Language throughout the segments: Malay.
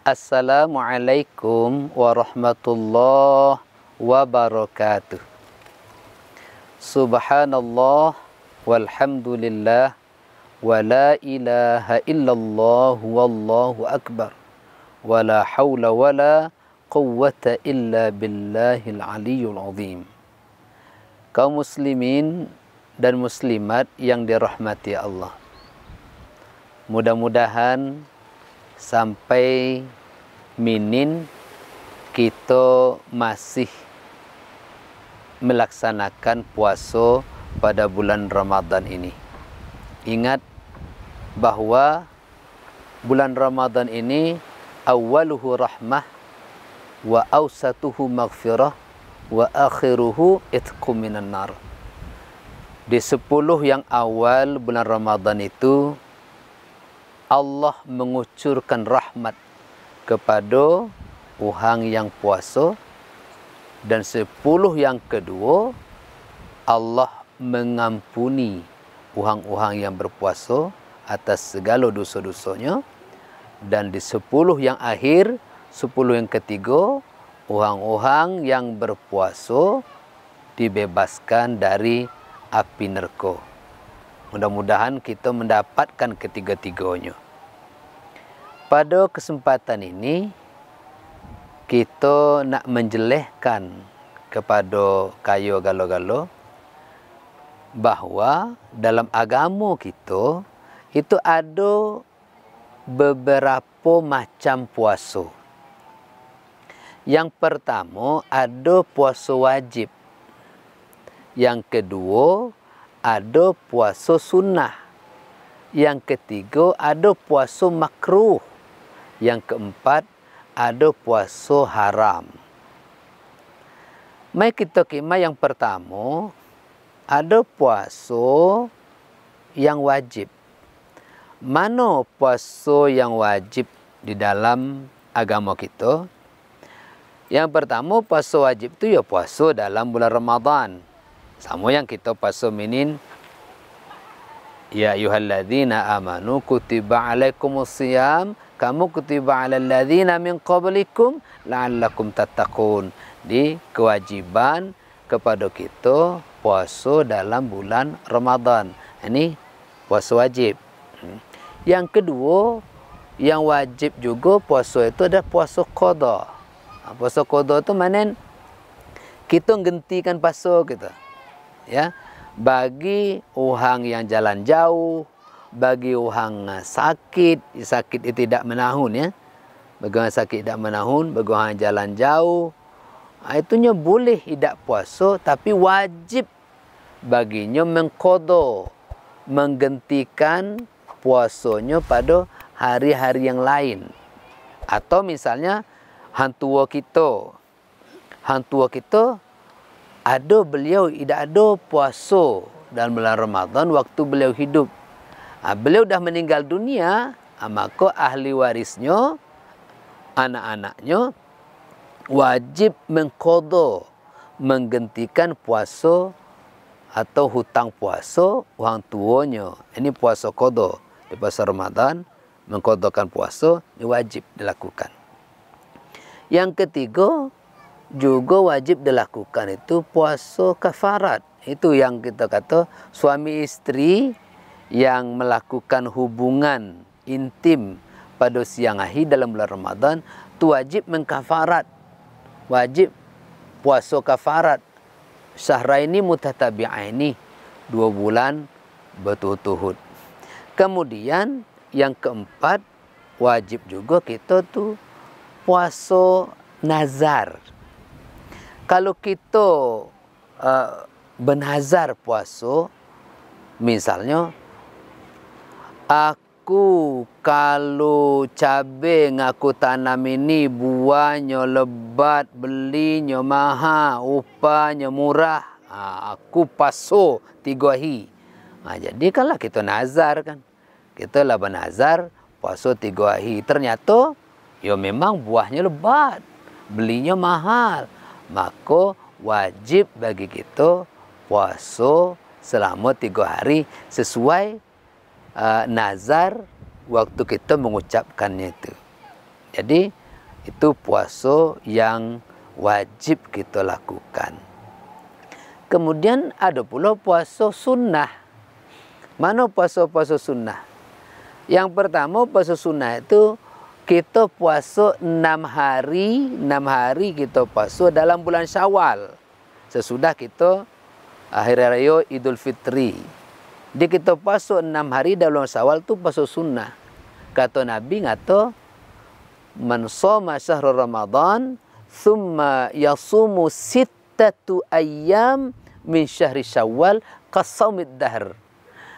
Assalamualaikum warahmatullahi wabarakatuh. Subhanallah walhamdulillah wa la ilaha illallah wallahu akbar wa la hawla wa la quwwata illa billahil aliyyul azim. Kaum muslimin dan muslimat yang dirahmati Allah, mudah-mudahan sampai minin kita masih melaksanakan puasa pada bulan Ramadan ini. Ingat bahwa bulan Ramadan ini awwaluhu rahmah wa awsatuhu maghfirah wa akhiruhu itqum minan nar. Di 10 yang awal bulan Ramadan itu Allah mengucurkan rahmat kepada orang yang puasa, dan 10 yang kedua Allah mengampuni orang-orang yang berpuasa atas segala dosa-dosanya, dan di 10 yang akhir, 10 yang ketiga, orang-orang yang berpuasa dibebaskan dari api neraka. Mudah-mudahan kita mendapatkan ketiga-tiganya. Pada kesempatan ini kita nak menjelehkan kepada kayu galo-galo bahawa dalam agama kita itu ada beberapa macam puasa. Yang pertama ada puasa wajib. Yang kedua ada puasa sunnah. Yang ketiga ada puasa makruh. Yang keempat ada puasa haram. Mari kita kima yang pertama, ada puasa yang wajib. Mana puasa yang wajib di dalam agama kita? Yang pertama, puasa wajib itu ya puasa dalam bulan Ramadan. Sama yang kita puasa minin, ya ayyuhalladzina amanu kutiba alaikumusiyam kamu kutiba alal ladzina min qablikum la'allakum tattaqun. Di kewajiban kepada kita puasa dalam bulan Ramadan. Ini puasa wajib. Yang kedua, yang wajib juga puasa itu ada puasa qada. Puasa qada itu mana kita gentikan puasa kita. Ya. Bagi orang yang jalan jauh, bagi orang sakit itu tidak menahun, ya. Bagi orang sakit tidak menahun, bagi orang jalan jauh, itunya boleh tidak puasa, tapi wajib baginya mengqada, menggantikan puasanya pada hari-hari yang lain. Atau misalnya hang tua kita ada beliau tidak ada puasa dalam bulan Ramadan waktu beliau hidup. Beliau dah meninggal dunia, maka ahli warisnya, anak-anaknya wajib mengqada, menggantikan puasa atau hutang puasa orang tuanya. Ini puasa qada. Di puasa Ramadan mengqadakan puasa ini wajib dilakukan. Yang ketiga juga wajib dilakukan itu puasa kafarat. Itu yang kita kata suami istri yang melakukan hubungan intim pada siang hari dalam bulan Ramadan itu wajib mengkafarat, wajib puasa kafarat syahraini mutatabi'aini, 2 bulan berturut-turut. Kemudian yang keempat wajib juga kita tu puasa nazar. Kalau kita bernazar puasa, misalnya aku kalau cabai yang aku tanam ini buahnya lebat, belinya mahal, upahnya murah, aku paso 3 hari. Jadi kalau kita nazar kan, kita lah bernazar paso 3 hari. Ternyata ya memang buahnya lebat, belinya mahal, maka wajib bagi kita puasa selama 3 hari sesuai nazar waktu kita mengucapkannya itu. Jadi itu puasa yang wajib kita lakukan. Kemudian ada pula puasa sunnah. Mana puasa-puasa sunnah? Yang pertama puasa sunnah itu kita puasa 6 hari kita puasa dalam bulan Syawal. Sesudah kita Hari Raya Idul Fitri. Jadi kita puasa 6 hari dalam Syawal tu puasa sunnah. Kata Nabi ngata, man shoma syahr Ramadan thumma yasumu sittatu ayyam min syahri Syawal qasaumid dahr.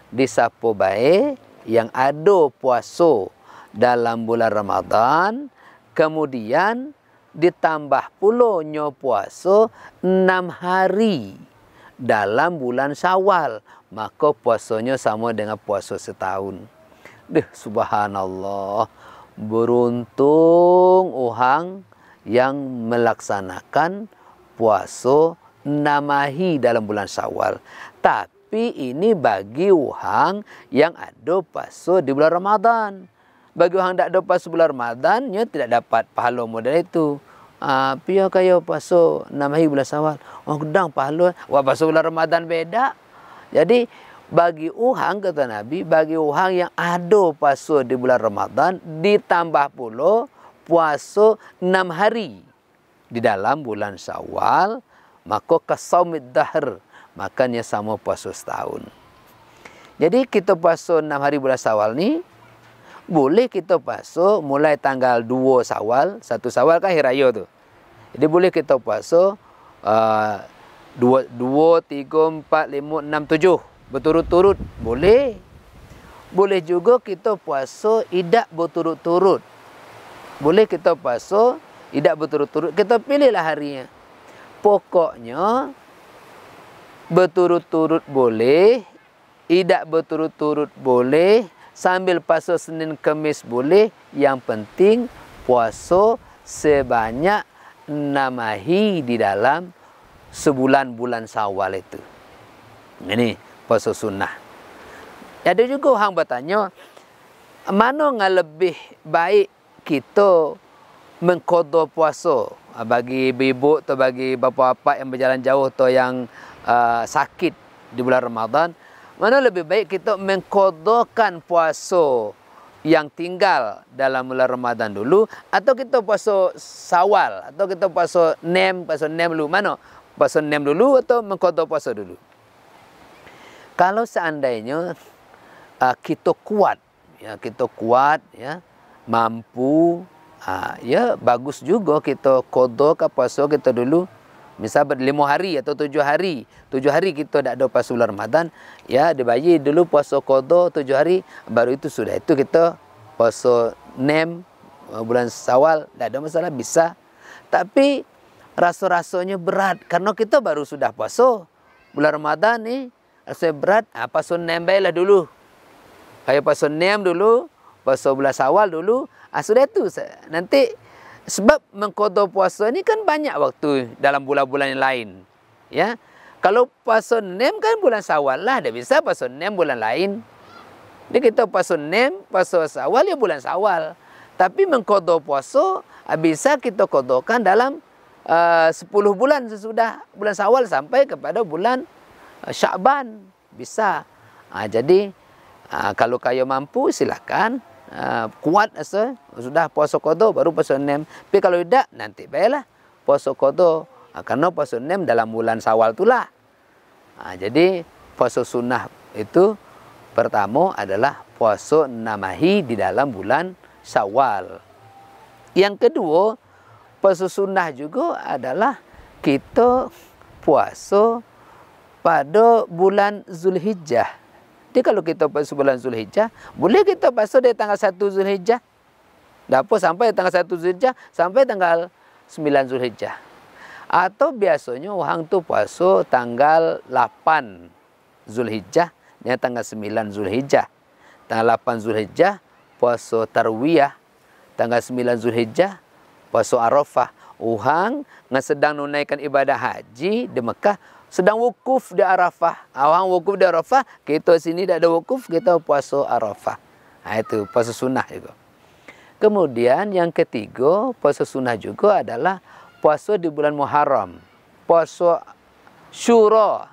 Di siapa baik yang ada puasa dalam bulan Ramadan, kemudian ditambah pula nya puasa 6 hari dalam bulan Syawal, maka puasanya sama dengan puasa setahun. Subhanallah, beruntung orang yang melaksanakan puasa 6 hari dalam bulan Syawal. Tapi ini bagi orang yang ada puasa di bulan Ramadan. Bagi orang yang tak ada puasa bulan Ramadan, dia tidak dapat pahala model itu. Pia kaya puasa 6 hari bulan Syawal. Orang gedang pahala. Wah, puasa bulan Ramadan beda. Jadi bagi orang, kata Nabi, bagi orang yang ada puasa di bulan Ramadan, ditambah pula puasa 6 hari di dalam bulan Syawal, maka kasaumid dahr, makanya sama puasa setahun. Jadi kita puasa 6 hari bulan Syawal ni, boleh kita puasa mulai tanggal 2 Syawal, 1 Syawal kan hari raya tu. Jadi boleh kita puasa 2, 3, 4, 5, 6, 7 berturut-turut, boleh. Boleh juga kita puasa idak berturut-turut. Boleh kita puasa idak berturut-turut. Kita pilihlah harinya. Pokoknya berturut-turut boleh, idak berturut-turut boleh, sambil puasa Senin Khamis boleh. Yang penting puasa sebanyak 6 hari di dalam sebulan bulan Syawal itu. Ini puasa sunnah. Ada juga orang bertanya, mana yang lebih baik kita mengqada puasa? Bagi ibu atau bagi bapa-bapa yang berjalan jauh atau yang sakit di bulan Ramadan, mana lebih baik kita mengqadakan puasa yang tinggal dalam bulan Ramadan dulu, atau kita puasa Syawal, atau kita puasa nem dulu? Mana? Puasa nem dulu atau mengqada puasa dulu? Kalau seandainya kita kuat, ya, mampu, ya bagus juga kita qada ke puasa kita dulu. Misal 5 hari atau 7 hari. 7 hari kita tak ada puasa bulan Ramadan, ya dibayar dulu puasa qada 7 hari, baru itu sudah itu kita puasa nem bulan Syawal, tak ada masalah, bisa. Tapi rasa-rasanya berat karena kita baru sudah puasa bulan Ramadan ni, rasanya berat. Puasa nem baiklah dulu. Kayak puasa nem dulu, puasa bulan Syawal dulu. Sudah itu nanti, sebab mengqada puasa ni kan banyak waktu dalam bulan-bulan yang lain. Ya. Kalau puasa nem kan bulan Syawal lah, dah bisa puasa nem bulan lain. Jadi kita puasa nem, puasa Syawal ya bulan Syawal. Tapi mengqada puasa bisa kita qadakan dalam 10 bulan sesudah bulan Syawal sampai kepada bulan Sya'ban, bisa. Jadi kalau kaya mampu silakan. Kuat asa sudah puasa qada baru puasa nem. Tapi kalau tidak, nanti baiklah puasa qada, karena puasa nem dalam bulan Syawal itulah. Jadi puasa sunnah itu pertama adalah puasa 6 hari di dalam bulan Syawal. Yang kedua, puasa sunnah juga adalah kita puasa pada bulan Zulhijjah. Jadi kalau kita puasa bulan Zulhijjah, boleh kita puasa dari tanggal 1 Zulhijjah. Dapat sampai tanggal 1 Zulhijjah sampai tanggal 9 Zulhijjah. Atau biasanya orang tu puasa tanggal 8 Zulhijjah dan tanggal 9 Zulhijjah. Tanggal 8 Zulhijjah puasa Tarwiyah, tanggal 9 Zulhijjah puasa Arafah. Orang yang sedang menunaikan ibadah haji di Mekah sedang wukuf di Arafah. Orang wukuf di Arafah, kita sini tak ada wukuf, kita puasa Arafah. Itu puasa sunnah juga. Kemudian yang ketiga, puasa sunnah juga adalah puasa di bulan Muharram. Puasa Syura.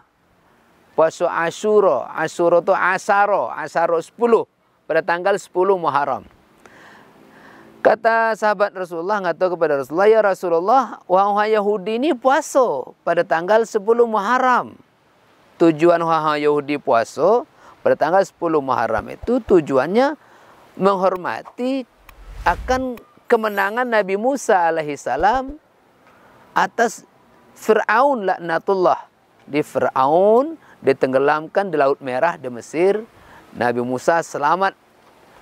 Puasa Asyura. Asyura itu Asaro. Asaro 10. Pada tanggal 10 Muharram. Kata sahabat Rasulullah, ngatakan kepada Rasulullah, ya Rasulullah, orang Yahudi ini puasa pada tanggal 10 Muharram. Tujuan orang Yahudi puasa pada tanggal 10 Muharram itu tujuannya menghormati akan kemenangan Nabi Musa alaihissalam atas Fir'aun laknatullah. Di Fir'aun ditenggelamkan di Laut Merah di Mesir. Nabi Musa selamat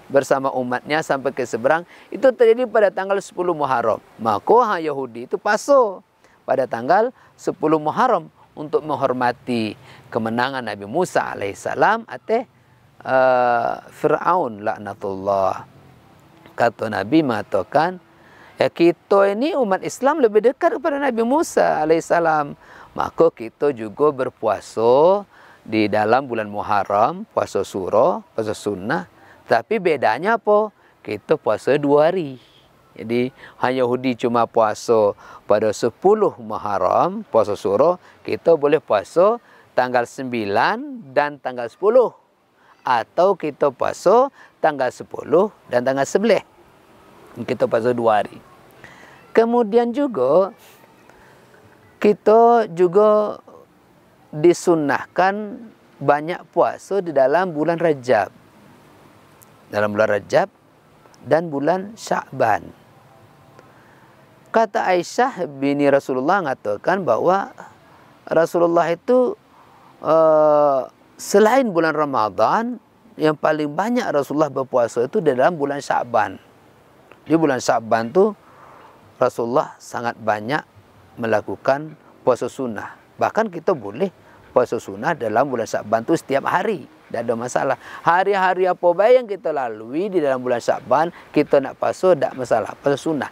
bersama umatnya sampai ke seberang. Itu terjadi pada tanggal 10 Muharram. Maka orang Yahudi itu puasa pada tanggal 10 Muharram untuk menghormati kemenangan Nabi Musa alaihissalam atas Fir'aun laknatullah. Kata Nabi mengatakan, ya kita ini umat Islam lebih dekat kepada Nabi Musa alaihissalam. Maka kita juga berpuasa di dalam bulan Muharram, puasa surah, puasa sunnah. Tapi bedanya apa? Kita puasa 2 hari. Jadi orang Yahudi cuma puasa pada 10 Muharram, puasa surah. Kita boleh puasa tanggal 9 dan tanggal 10. Atau kita puasa tanggal 10 dan tanggal 11. Kita puasa 2 hari. Kemudian juga kita juga disunnahkan banyak puasa di dalam bulan Rajab. Dalam bulan Rajab dan bulan Sya'ban. Kata Aisyah bini Rasulullah mengatakan bahwa Rasulullah itu selain bulan Ramadan, yang paling banyak Rasulullah berpuasa itu di dalam bulan Sya'ban. Di bulan Sya'ban itu Rasulullah sangat banyak melakukan puasa sunnah. Bahkan kita boleh puasa sunnah dalam bulan Sya'ban itu setiap hari. Tidak ada masalah. Hari-hari apa baik yang kita lalui di dalam bulan Sya'ban, kita nak puasa, tidak masalah. Puasa sunnah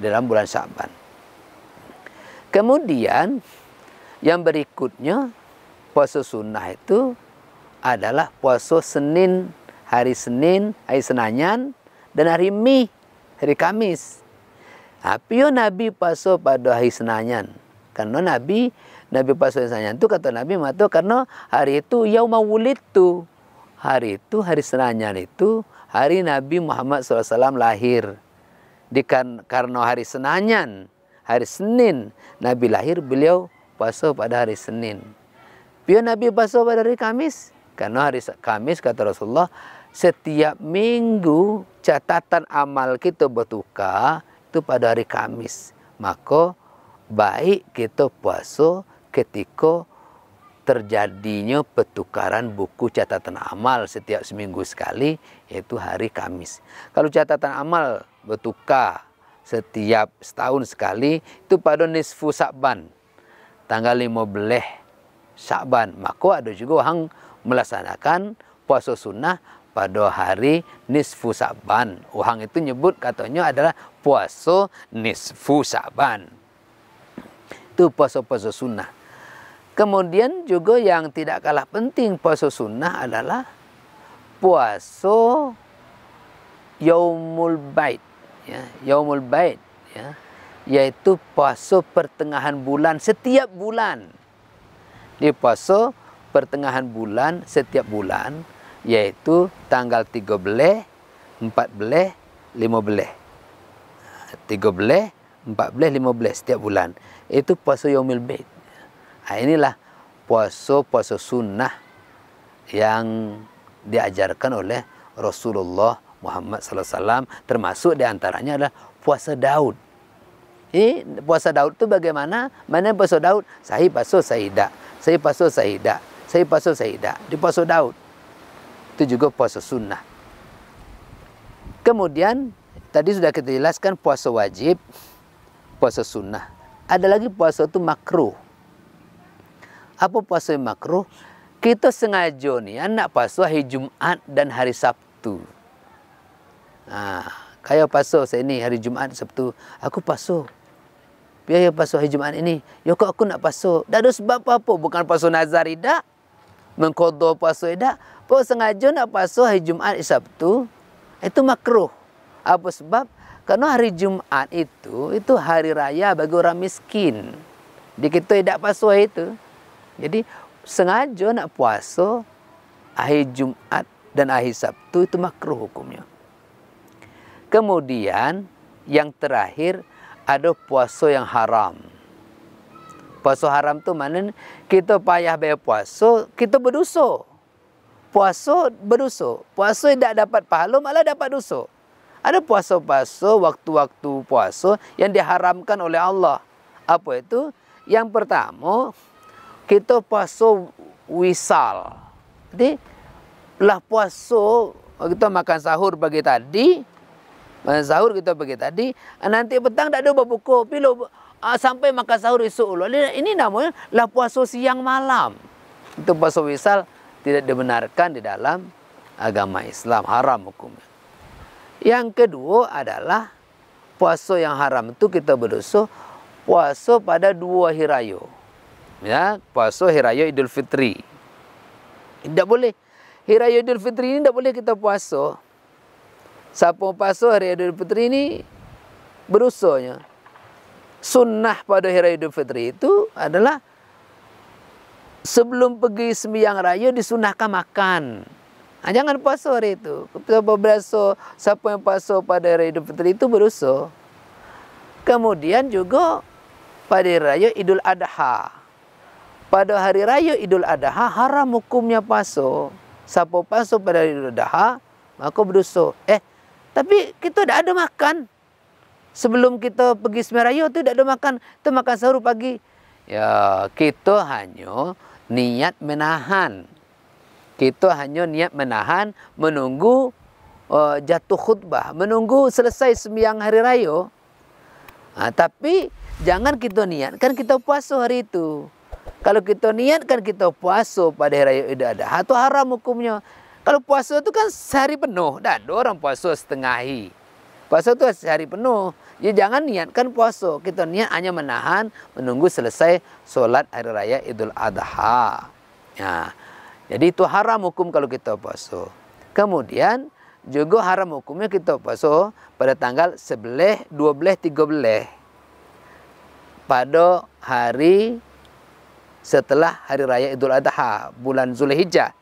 dalam bulan Sya'ban. Kemudian, yang berikutnya, puasa sunnah itu adalah puasa Senin, hari Senayan, dan hari Mi, hari Kamis. Tapi Nabi puasa pada hari Senayan. Karena Nabi puasa hari Senayan itu, kata Nabi mengatakan karena hari itu yauma wulidtu. Hari itu, hari Senayan itu, hari Nabi Muhammad SAW lahir. Karena hari Senayan, hari Senin, Nabi lahir, beliau puasa pada hari Senin. Biar Nabi puasa pada hari Kamis. Karena hari Kamis, kata Rasulullah, setiap minggu catatan amal kita bertukar itu pada hari Kamis. Maka baik kita puasa ketika terjadinya pertukaran buku catatan amal setiap seminggu sekali, yaitu hari Kamis. Kalau catatan amal bertukar setiap setahun sekali, itu pada nisfu Sya'ban, tanggal 15 Sya'ban. Maka ada juga orang melaksanakan puasa sunnah pada hari nisfu Sya'ban. Orang itu nyebut katanya adalah puasa nisfu Sya'ban. Itu puasa-puasa sunnah. Kemudian juga yang tidak kalah penting puasa sunnah adalah puasa Yaumul Bait, ya, Yaumul Bait, ya, yaitu puasa pertengahan bulan setiap bulan. Di puasa pertengahan bulan setiap bulan, yaitu tanggal 13, 14, 15. 13, 14, 15 setiap bulan. Itu puasa Yaumul Bait. Nah, inilah puasa sunnah yang diajarkan oleh Rasulullah Muhammad SAW. Termasuk diantaranya adalah puasa Daud. Puasa Daud itu bagaimana? Mana puasa Daud? Saya puasa, saya tidak. Saya puasa, saya tidak. Saya puasa, saya tidak. Di puasa Daud. Itu juga puasa sunnah. Kemudian, tadi sudah kita jelaskan puasa wajib, puasa sunnah. Ada lagi puasa itu makruh. Apa puasa yang makruh? Kita sengaja nih nak puasa hari Jumat dan hari Sabtu. Kayak puasa saya ni hari Jumat Sabtu, aku puasa. Biar puasa hari Jumat ini, ya kok aku nak puasa? Tak ada sebab apa-apa, bukan puasa nazar tidak, mengqadha puasa tidak. Pun sengaja nak puasa hari Jumat Sabtu, itu makruh. Apa sebab? Karena hari Jumat itu hari raya bagi orang miskin. Di kita tidak puasa itu. Jadi sengaja nak puasa hari Jumat dan hari Sabtu itu makruh hukumnya. Kemudian yang terakhir ada puasa yang haram. Puasa haram tu mana kita payah bayar puasa, kita berdosa. Puasa berdosa. Puasa tidak dapat pahala, malah dapat dosa. Ada puasa-puasa, waktu-waktu puasa yang diharamkan oleh Allah. Apa itu? Yang pertama, kita puasa wisal. Jadi, lah puasa, kita makan sahur pagi tadi, nanti petang tak ada berbuka, sampai makan sahur esok. Ini namanya lah puasa siang malam. Itu puasa wisal tidak dibenarkan di dalam agama Islam, haram hukumnya. Yang kedua adalah puasa yang haram itu kita berdosa puasa pada 2 hari raya. Ya, puasa hari raya Idul Fitri. Tidak boleh. Hari raya Idul Fitri ini tidak boleh kita puasa. Siapa puasa hari Idul Fitri ini berdosanya. Sunnah pada hari Idul Fitri itu adalah sebelum pergi sembahyang raya disunahkan makan. Jangan puasa hari itu. Siapa yang puasa pada hari Idul Fitri itu berdosa. Kemudian juga pada hari raya Idul Adha. Pada hari raya Idul Adha haram hukumnya puasa. Siapa puasa pada hari Idul Adha maka berdosa. Tapi kita tidak ada makan. Sebelum kita pergi sembahyang raya tu tidak ada makan. Kita makan sahur pagi. Ya, kita hanya niat menahan. Kita hanya niat menahan, menunggu jatuh khutbah, menunggu selesai sembahyang hari raya. Tapi jangan kita niatkan kita puasa hari itu. Kalau kita niatkan kita puasa pada hari raya Idul Adha, itu haram hukumnya. Kalau puasa itu kan sehari penuh, tak ada orang puasa setengah hari. Puasa itu sehari penuh. Jadi jangan niatkan puasa. Kita niat hanya menahan, menunggu selesai solat hari raya Idul Adha. Ya. Jadi itu haram hukum kalau kita puasa. Kemudian juga haram hukumnya kita puasa pada tanggal 11, 12, 13. Pada hari setelah hari raya Idul Adha, bulan Zulhijjah.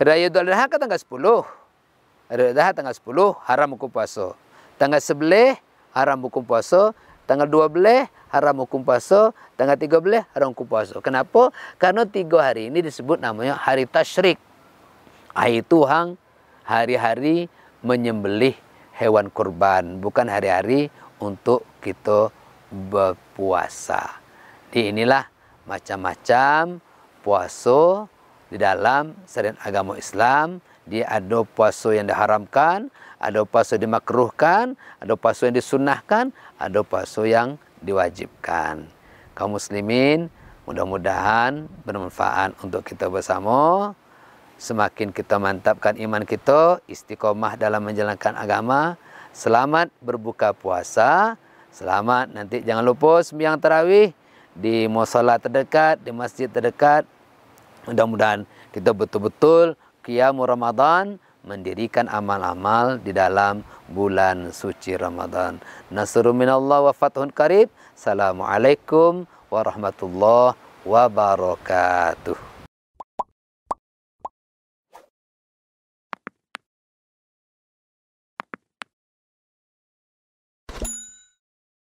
Hari raya Idul Adha kan tanggal 10. Hari Idul Adha tanggal 10 haram hukum puasa. Tanggal 11 haram hukum puasa. Tanggal 12 haram hukum puasa, tanggal 13 haram hukum puasa. Kenapa? Karena 3 hari ini disebut namanya hari tasyrik. Hari Tuhan, hari-hari menyembelih hewan kurban, bukan hari-hari untuk kita berpuasa. Jadi inilah macam-macam puasa di dalam syariat agama Islam. Dia ada puasa yang diharamkan, ada puasa dimakruhkan, ada puasa yang disunnahkan, ada puasa yang diwajibkan. Kaum muslimin, mudah-mudahan bermanfaat untuk kita bersama. Semakin kita mantapkan iman kita, istiqomah dalam menjalankan agama. Selamat berbuka puasa. Selamat nanti jangan lupa sembahyang tarawih di mushola terdekat, di masjid terdekat. Mudah-mudahan kita betul-betul qiyamul Ramadan, mendirikan amal-amal di dalam bulan suci Ramadan. Nasrun minallah wa fathun qarib. Assalamualaikum warahmatullahi wabarakatuh.